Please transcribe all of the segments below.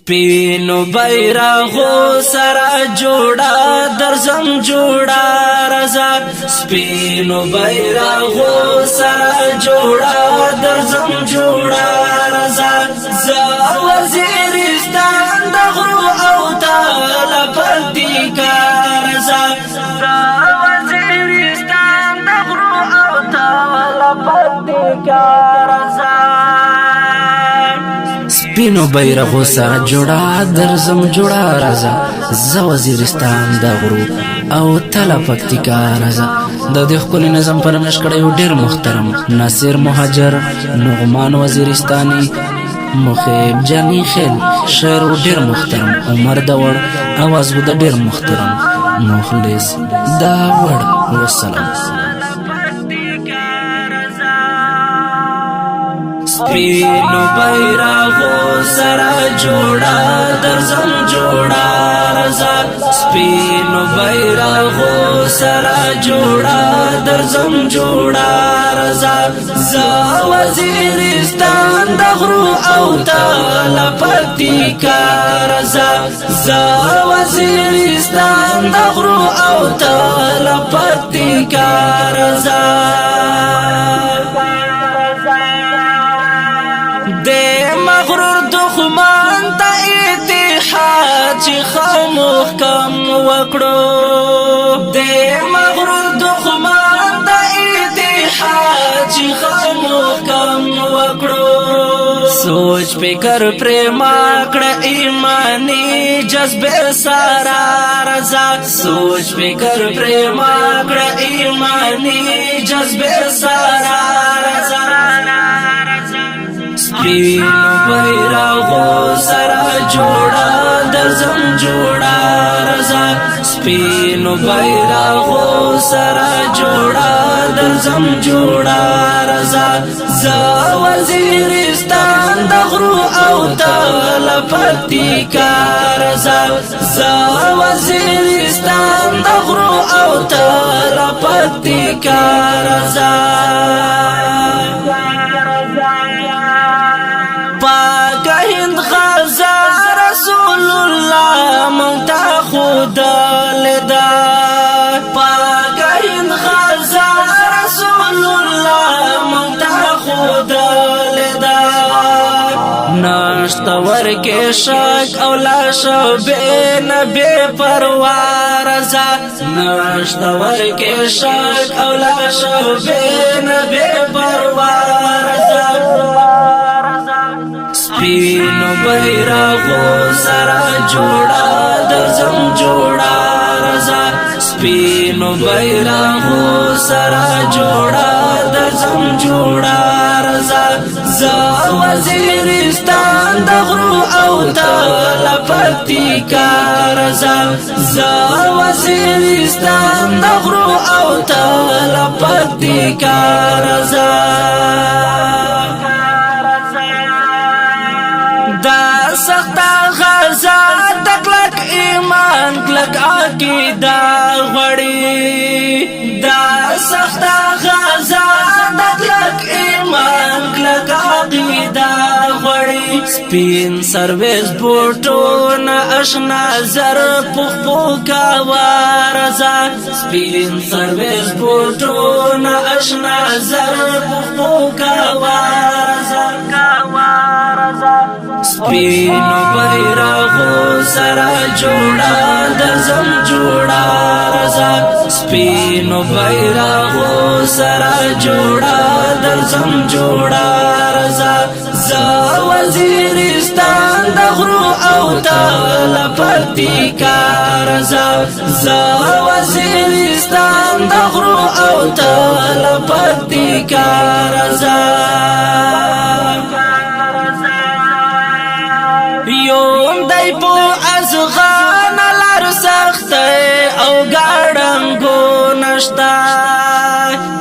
سپینو بیرغو سره جوړه درځم جوړه رضا سپینو بیرغو سره جوړه درځم جوړه رضا ز وزیرستان د غرو او طالب دی کار رضا ز وزیرستان د غرو او طالب دی کار رضا سپینو بیرغو سره جوړه درځم جوړه رضا ز وزیرستان د غرو او تله پکتیکا رضا د دې خپل نظم پر نش کړه یو ډیر محترم ناصر مهاجر نعمان وزیرستاني مخیب جانی خیل شعر ډیر محترم عمر داوړ आवाज د ډیر محترم مخلص داوړ والسلام سپینو بیرغو سره جوړه درځم جوړه رضا سپینو بیرغو سره جوړه درځم جوړه رضا ز وزیرستان د غرو او طالب پکتیکا رضا ز وزیرستان د غرو او طالب پکتیکا رضا مغرور دښمن ته اتحاد چې خاموخ کم وکړو د مغرور دښمن ته اتحاد چې خاموخ کم وکړو سوچ فکر پرېما کړه ایمانی جذبه سارا رضا سوچ فکر پرېما کړه ایمانی جذبه سارا رضا سپینو بیرغو سره جوړه درځم جوړه رضا سپینو بیرغو سره جوړه درځم جوړه رضا ز وزیرستان د غرو او طالب پکتیکا رضا ز وزیرستان د غرو او طالب پکتیکا رضا پاک هند غزا رسول الله مونتا خود لدا پاک هند غزا رسول الله مونتا خود لدا نشت ورکه شک او لاش بے نبی پروار رضا نشت ورکه شک او لاش بے نبی پروار رضا سپینو بیرغو سره جوړه درځم جوړه رضا سپینو بیرغو سره جوړه درځم جوړه رضا ز وزیرستان د غرو او طالب پکتیکا رضا ز وزیرستان د غرو او طالب پکتیکا رضا سختا غزا تکلک ایمان کلک عقیده غړي دا سختا غزا تکلک ایمان کلک عقیده غړي سپین سرویس بوټون آشنا زر پخپو کا وارزا سپین سرویس بوټون آشنا زر پخپو کا وارزا سپینو بیرغو سره جوړه درځم جوړه رضا سپینو بیرغو سره جوړه درځم جوړه رضا ز وزیرستان د غرو او طالب پکتیکا رضا ز وزیرستان د غرو او طالب پکتیکا رضا یوم دای په ازغان لار سخت او ګړنګو نشتا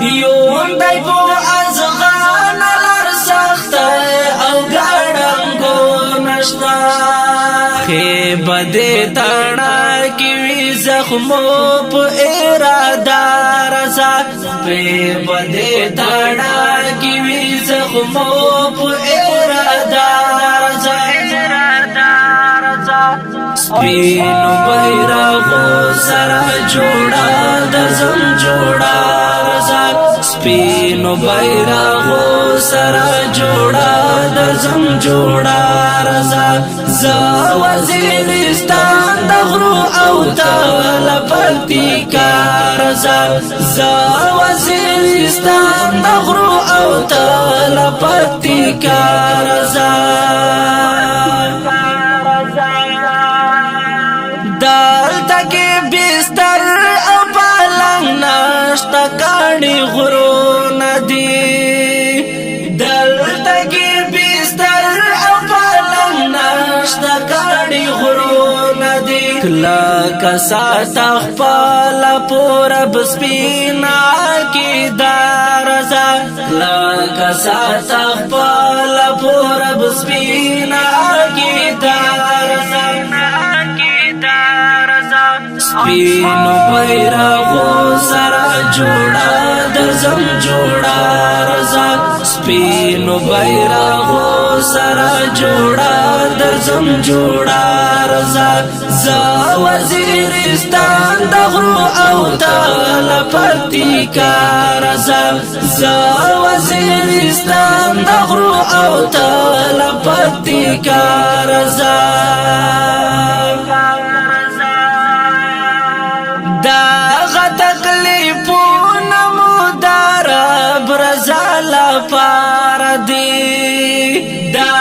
یوم دای په ازغان لار سخت او ګړنګو نشتا خې بده تړه کی وی زخمو په اراده رضا په بده تړه کی وی زخمو په اراده رضا سپینو بیرغو سره جوړه درځم جوړه رضا سپینو بیرغو سره جوړه درځم جوړه رضا زه وزیرستان د غرو او تل پکتیکا رضا زه وزیرستان د غرو او تل پکتیکا رضا دلته کې بستر او پلنګ نشته کاڼي غرونه دي دلته کې بستر او پلنګ نشته کاڼي غرونه دي کلکه ساته خپل پوره بسپینا کې دارزه کلکه ساته خپل پوره بسپینا کې دارزه سپینو بیرغو سره جوړه درځم جوړه رضا سپینو بیرغو سره جوړه درځم جوړه رضا زه وزیرستان د غرو او تل پکتیکا رضا زه وزیرستان د غرو او تل پکتیکا رضا پار دی دا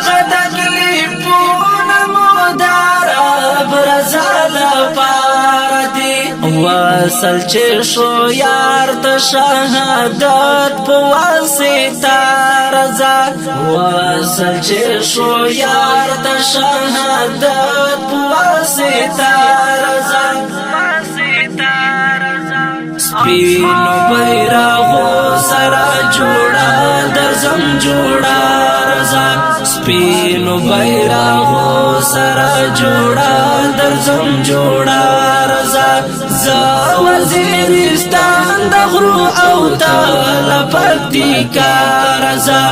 غدقلیپون مدارب رزال پار دی وصل چشو یار د شهادت پواسطه رضا وصل چشو یار د شهادت پواسطه رضا سپینو بیرغو سره جوړه درځم جوړه رضا سپینو بیرغو سره جوړه درځم جوړه رضا زه وزیرستان د غرو او تل پکتیکا رضا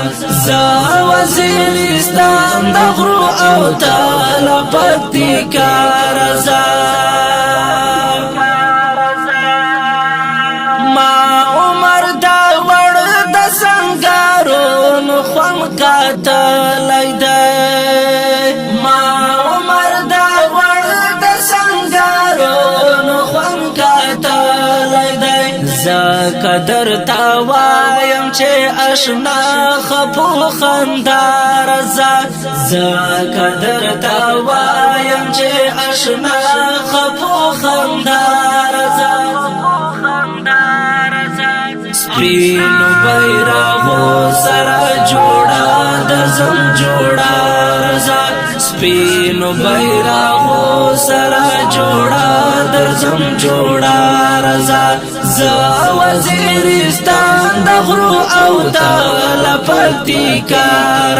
زه وزیرستان د غرو او تل پکتیکا رضا کاتلای دی ما عمر دا ور د سنگارونو خوان کاتلای دی زکه درته وایم چې اشنا خپو خندار زکه درته وایم چې اشنا خپو خندار سپینو بیرغو سره جوړه درځم جوړه رضا سپینو بیرغو سره جوړه درځم جوړه رضا زه وزیرستان د غرو او تل پکتیکا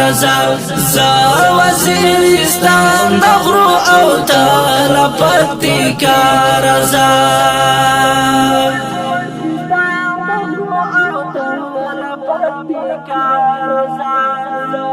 رضا زه وزیرستان د غرو او تل پکتیکا رضا Rasa